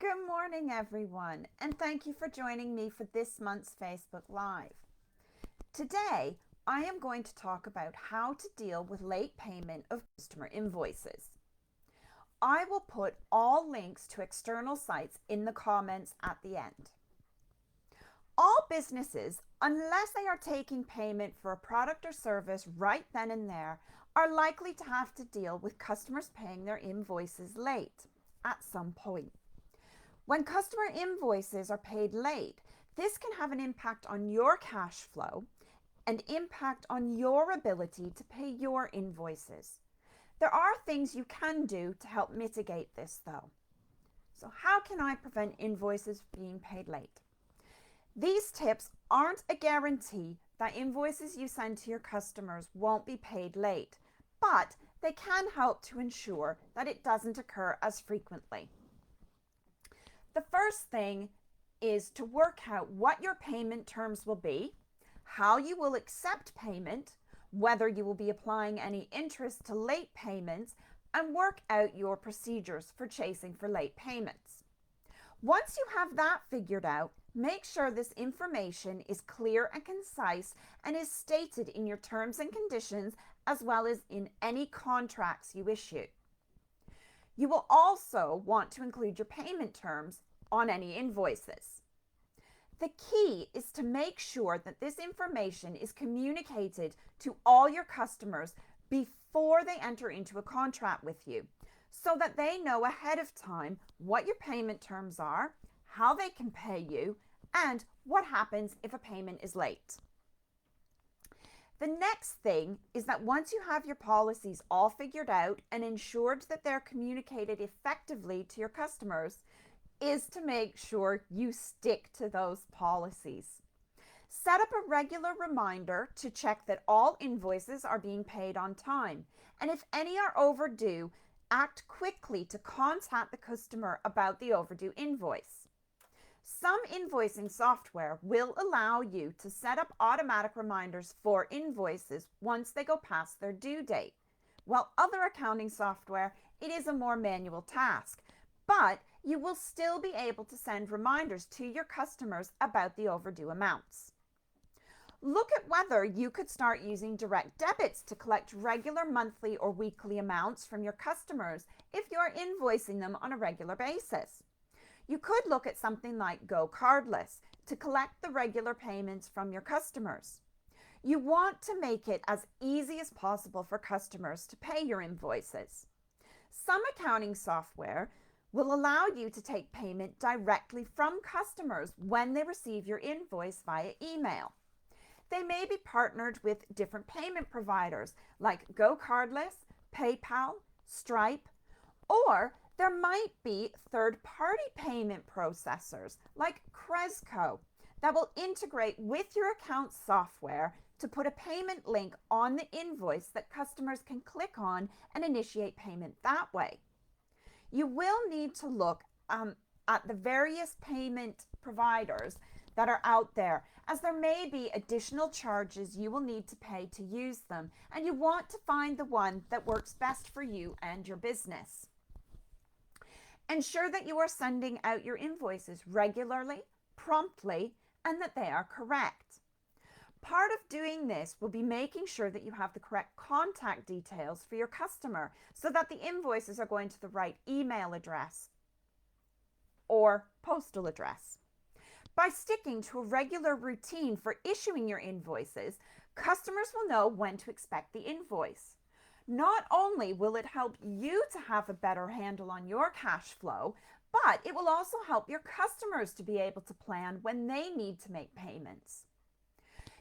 Good morning, everyone, and thank you for joining me for this month's Facebook Live. Today, I am going to talk about how to deal with late payment of customer invoices. I will put all links to external sites in the comments at the end. All businesses, unless they are taking payment for a product or service right then and there, are likely to have to deal with customers paying their invoices late at some point. When customer invoices are paid late, this can have an impact on your cash flow and impact on your ability to pay your invoices. There are things you can do to help mitigate this though. So how can I prevent invoices being paid late? These tips aren't a guarantee that invoices you send to your customers won't be paid late, but they can help to ensure that it doesn't occur as frequently. The first thing is to work out what your payment terms will be, how you will accept payment, whether you will be applying any interest to late payments, and work out your procedures for chasing for late payments. Once you have that figured out, make sure this information is clear and concise and is stated in your terms and conditions as well as in any contracts you issue. You will also want to include your payment terms on any invoices. The key is to make sure that this information is communicated to all your customers before they enter into a contract with you, so that they know ahead of time what your payment terms are, how they can pay you, and what happens if a payment is late. The next thing is that once you have your policies all figured out and ensured that they're communicated effectively to your customers, is to make sure you stick to those policies. Set up a regular reminder to check that all invoices are being paid on time, and if any are overdue, act quickly to contact the customer about the overdue invoice. Some invoicing software will allow you to set up automatic reminders for invoices once they go past their due date. While other accounting software, it is a more manual task, but you will still be able to send reminders to your customers about the overdue amounts. Look at whether you could start using direct debits to collect regular monthly or weekly amounts from your customers if you're invoicing them on a regular basis. You could look at something like Go Cardless to collect the regular payments from your customers. You want to make it as easy as possible for customers to pay your invoices. Some accounting software will allow you to take payment directly from customers when they receive your invoice via email. They may be partnered with different payment providers like Go Cardless, PayPal, Stripe, or there might be third-party payment processors like Cresco that will integrate with your account software to put a payment link on the invoice that customers can click on and initiate payment that way. You will need to look at the various payment providers that are out there, as there may be additional charges you will need to pay to use them, and you want to find the one that works best for you and your business. Ensure that you are sending out your invoices regularly, promptly, and that they are correct. Part of doing this will be making sure that you have the correct contact details for your customer so that the invoices are going to the right email address or postal address. By sticking to a regular routine for issuing your invoices, customers will know when to expect the invoice. Not only will it help you to have a better handle on your cash flow, but it will also help your customers to be able to plan when they need to make payments.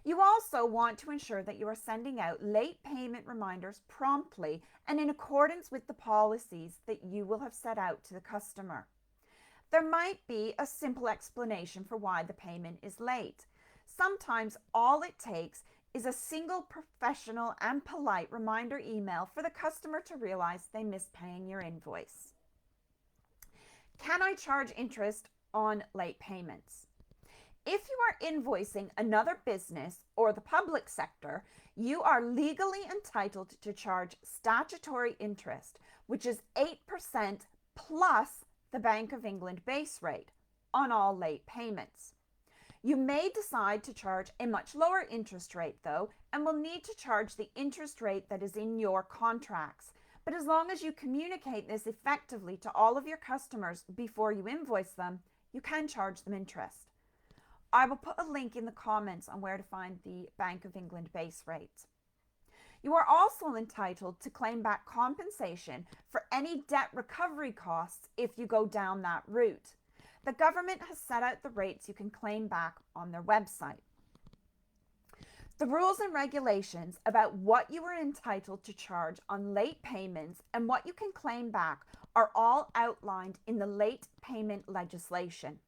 You also want to ensure that you are sending out late payment reminders promptly and in accordance with the policies that you will have set out to the customer. There might be a simple explanation for why the payment is late. Sometimes all it takes is a single professional and polite reminder email for the customer to realize they missed paying your invoice. Can I charge interest on late payments? If you are invoicing another business or the public sector, you are legally entitled to charge statutory interest, which is 8% plus the Bank of England base rate on all late payments. You may decide to charge a much lower interest rate though, and will need to charge the interest rate that is in your contracts. But as long as you communicate this effectively to all of your customers before you invoice them, you can charge them interest. I will put a link in the comments on where to find the Bank of England base rate. You are also entitled to claim back compensation for any debt recovery costs if you go down that route. The government has set out the rates you can claim back on their website. The rules and regulations about what you are entitled to charge on late payments and what you can claim back are all outlined in the late payment legislation.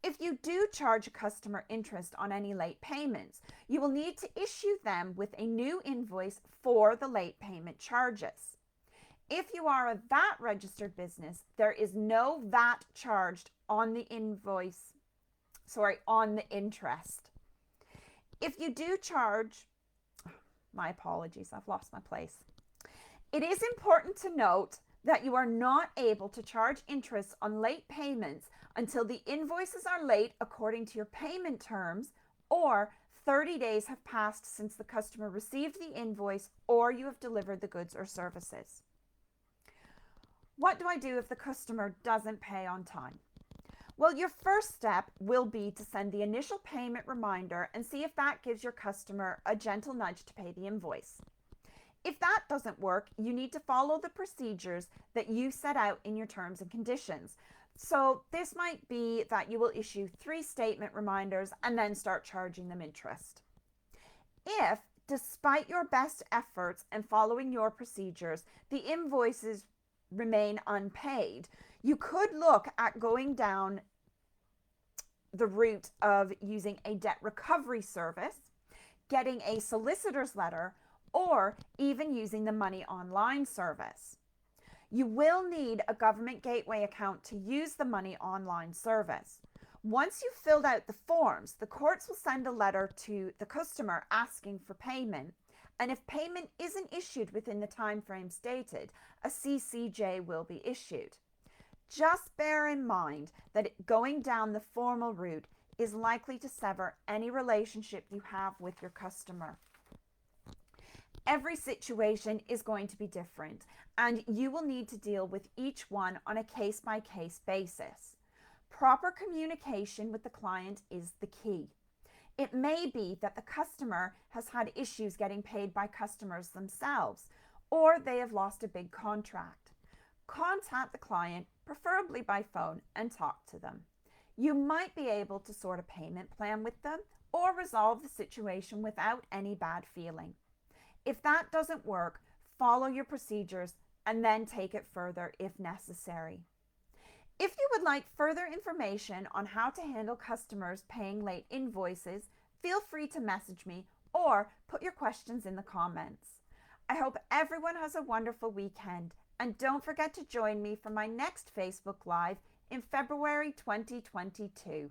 If you do charge a customer interest on any late payments, you will need to issue them with a new invoice for the late payment charges. If you are a VAT registered business, there is no VAT charged on the on the interest. If you do charge, my apologies, I've lost my place. It is important to note that you are not able to charge interest on late payments until the invoices are late according to your payment terms, or 30 days have passed since the customer received the invoice or you have delivered the goods or services. What do I do if the customer doesn't pay on time? Well, your first step will be to send the initial payment reminder and see if that gives your customer a gentle nudge to pay the invoice. If that doesn't work, you need to follow the procedures that you set out in your terms and conditions. So this might be that you will issue 3 statement reminders and then start charging them interest. If, despite your best efforts and following your procedures, the invoices remain unpaid, you could look at going down the route of using a debt recovery service, getting a solicitor's letter, or even using the Money Online service. You will need a government gateway account to use the Money Online service. Once you've filled out the forms, the courts will send a letter to the customer asking for payment, and if payment isn't issued within the time frame stated, a CCJ will be issued. Just bear in mind that going down the formal route is likely to sever any relationship you have with your customer. Every situation is going to be different, and you will need to deal with each one on a case-by-case basis. Proper communication with the client is the key. It may be that the customer has had issues getting paid by customers themselves, or they have lost a big contract. Contact the client, preferably by phone, and talk to them. You might be able to sort a payment plan with them or resolve the situation without any bad feeling. If that doesn't work, follow your procedures and then take it further if necessary. If you would like further information on how to handle customers paying late invoices, feel free to message me or put your questions in the comments. I hope everyone has a wonderful weekend, and don't forget to join me for my next Facebook Live in February 2022.